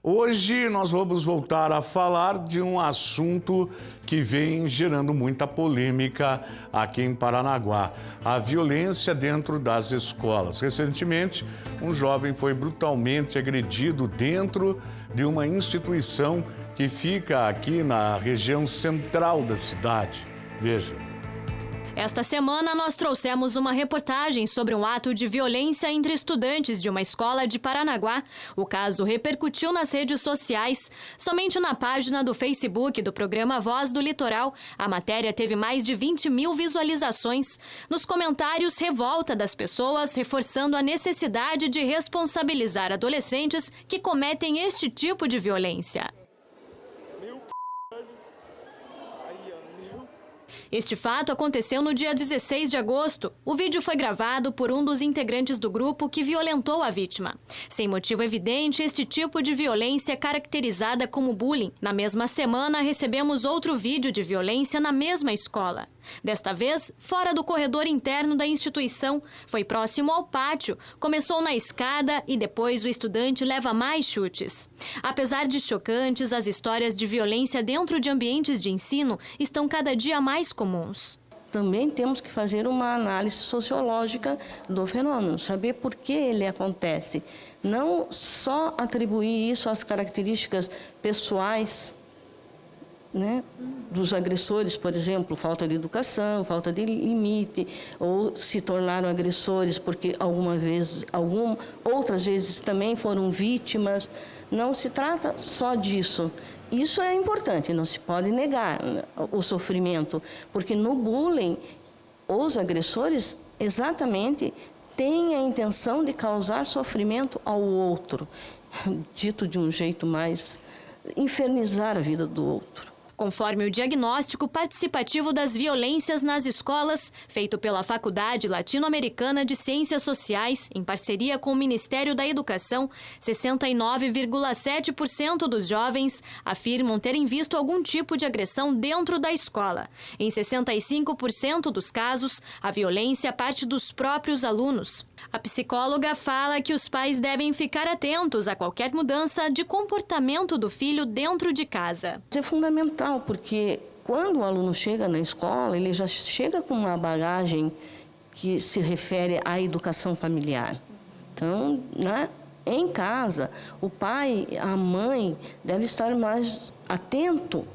Hoje nós vamos voltar a falar de um assunto que vem gerando muita polêmica aqui em Paranaguá: a violência dentro das escolas. Recentemente, um jovem foi brutalmente agredido dentro de uma instituição que fica aqui na região central da cidade. Veja. Esta semana, nós trouxemos uma reportagem sobre um ato de violência entre estudantes de uma escola de Paranaguá. O caso repercutiu nas redes sociais. Somente na página do Facebook do programa Voz do Litoral, a matéria teve mais de 20 mil visualizações. Nos comentários, revolta das pessoas, reforçando a necessidade de responsabilizar adolescentes que cometem este tipo de violência. Este fato aconteceu no dia 16 de agosto. O vídeo foi gravado por um dos integrantes do grupo que violentou a vítima. Sem motivo evidente, este tipo de violência é caracterizada como bullying. Na mesma semana, recebemos outro vídeo de violência na mesma escola. Desta vez, fora do corredor interno da instituição, foi próximo ao pátio, começou na escada e depois o estudante leva mais chutes. Apesar de chocantes, as histórias de violência dentro de ambientes de ensino estão cada dia mais comuns. Também temos que fazer uma análise sociológica do fenômeno, saber por que ele acontece. Não só atribuir isso às características pessoais, né, dos agressores, por exemplo, falta de educação, falta de limite, ou se tornaram agressores porque outras vezes também foram vítimas. Não se trata só disso. Isso é importante, não se pode negar o sofrimento, porque no bullying, os agressores exatamente têm a intenção de causar sofrimento ao outro, dito de um jeito mais, infernizar a vida do outro. Conforme o diagnóstico participativo das violências nas escolas, feito pela Faculdade Latino-Americana de Ciências Sociais, em parceria com o Ministério da Educação, 69,7% dos jovens afirmam terem visto algum tipo de agressão dentro da escola. Em 65% dos casos, a violência parte dos próprios alunos. A psicóloga fala que os pais devem ficar atentos a qualquer mudança de comportamento do filho dentro de casa. Isso é fundamental, porque quando o aluno chega na escola, ele já chega com uma bagagem que se refere à educação familiar. Então, em casa, o pai, a mãe, deve estar mais atento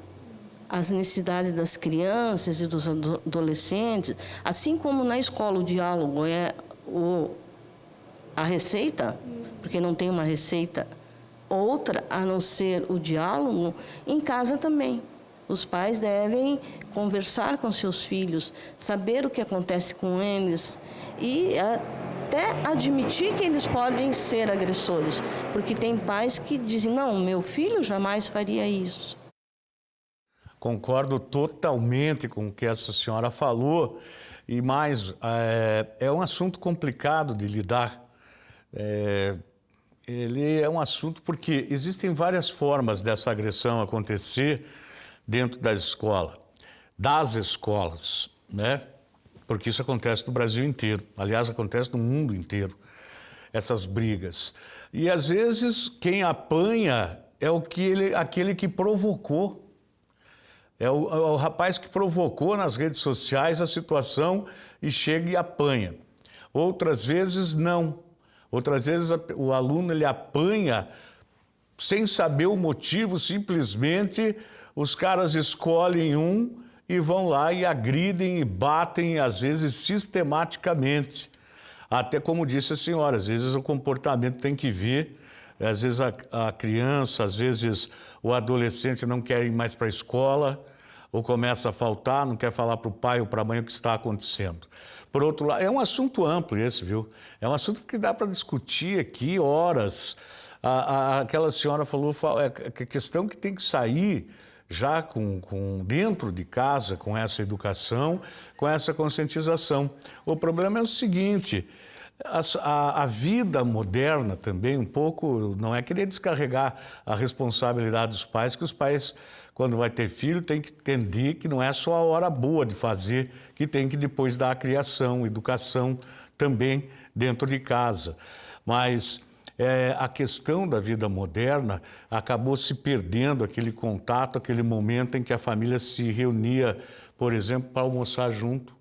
às necessidades das crianças e dos adolescentes, assim como na escola o diálogo é a receita, porque não tem uma receita outra a não ser o diálogo. Em casa também. Os pais devem conversar com seus filhos, saber o que acontece com eles e até admitir que eles podem ser agressores, porque tem pais que dizem: não, meu filho jamais faria isso. Concordo totalmente com o que essa senhora falou. E mais, é um assunto complicado de lidar. Ele é um assunto porque existem várias formas dessa agressão acontecer dentro da escola, das escolas, né? Porque isso acontece no Brasil inteiro. Aliás, acontece no mundo inteiro, essas brigas. E às vezes quem apanha é aquele que provocou. É o rapaz que provocou nas redes sociais a situação e chega e apanha. Outras vezes, não. Outras vezes o aluno ele apanha sem saber o motivo, simplesmente os caras escolhem um e vão lá e agridem e batem, às vezes sistematicamente. Até como disse a senhora, às vezes o comportamento tem que vir. Às vezes a criança, às vezes o adolescente não quer ir mais para a escola, ou começa a faltar, não quer falar para o pai ou para a mãe o que está acontecendo. Por outro lado, é um assunto amplo esse, viu? É um assunto que dá para discutir aqui horas. Aquela senhora falou, a questão que tem que sair já dentro de casa, com essa educação, com essa conscientização. O problema é o seguinte: a vida moderna também, um pouco, não é querer descarregar a responsabilidade dos pais, que os pais, quando vai ter filho, tem que entender que não é só a hora boa de fazer, que tem que depois dar a criação, educação também dentro de casa. Mas a questão da vida moderna acabou se perdendo aquele contato, aquele momento em que a família se reunia, por exemplo, para almoçar junto,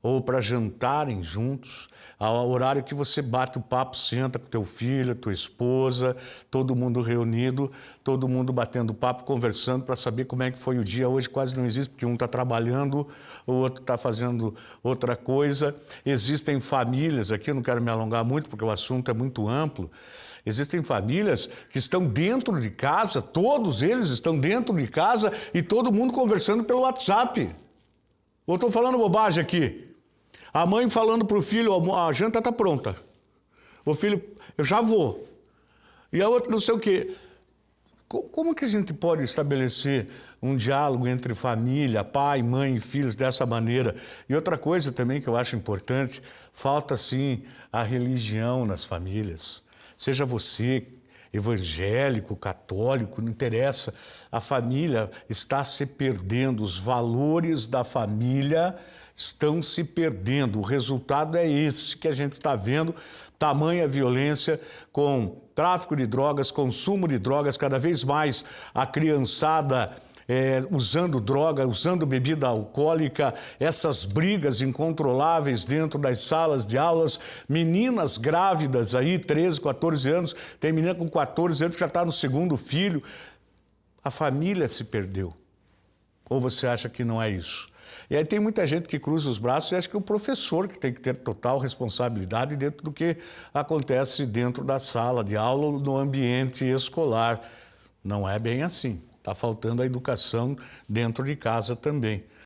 ou para jantarem juntos, ao horário que você bate o papo, senta com teu filho, tua esposa, todo mundo reunido, todo mundo batendo papo, conversando para saber como é que foi o dia. Hoje quase não existe, porque um está trabalhando, o outro está fazendo outra coisa. Existem famílias, aqui eu não quero me alongar muito, porque o assunto é muito amplo, existem famílias que estão dentro de casa, todos eles estão dentro de casa e todo mundo conversando pelo WhatsApp. Ou estou falando bobagem aqui? A mãe falando para o filho, a janta está pronta. O filho, eu já vou. E a outra não sei o quê. Como que a gente pode estabelecer um diálogo entre família, pai, mãe e filhos dessa maneira? E outra coisa também que eu acho importante, falta sim a religião nas famílias. Seja você evangélico, católico, não interessa. A família está se perdendo, os valores da família estão se perdendo. O resultado é esse que a gente está vendo, tamanha violência com tráfico de drogas, consumo de drogas, cada vez mais a criançada usando droga, usando bebida alcoólica, essas brigas incontroláveis dentro das salas de aulas, meninas grávidas aí, 13, 14 anos, tem menina com 14 anos que já está no segundo filho. A família se perdeu. Ou você acha que não é isso? E aí tem muita gente que cruza os braços e acha que é o professor que tem que ter total responsabilidade dentro do que acontece dentro da sala de aula ou no ambiente escolar. Não é bem assim. Está faltando a educação dentro de casa também.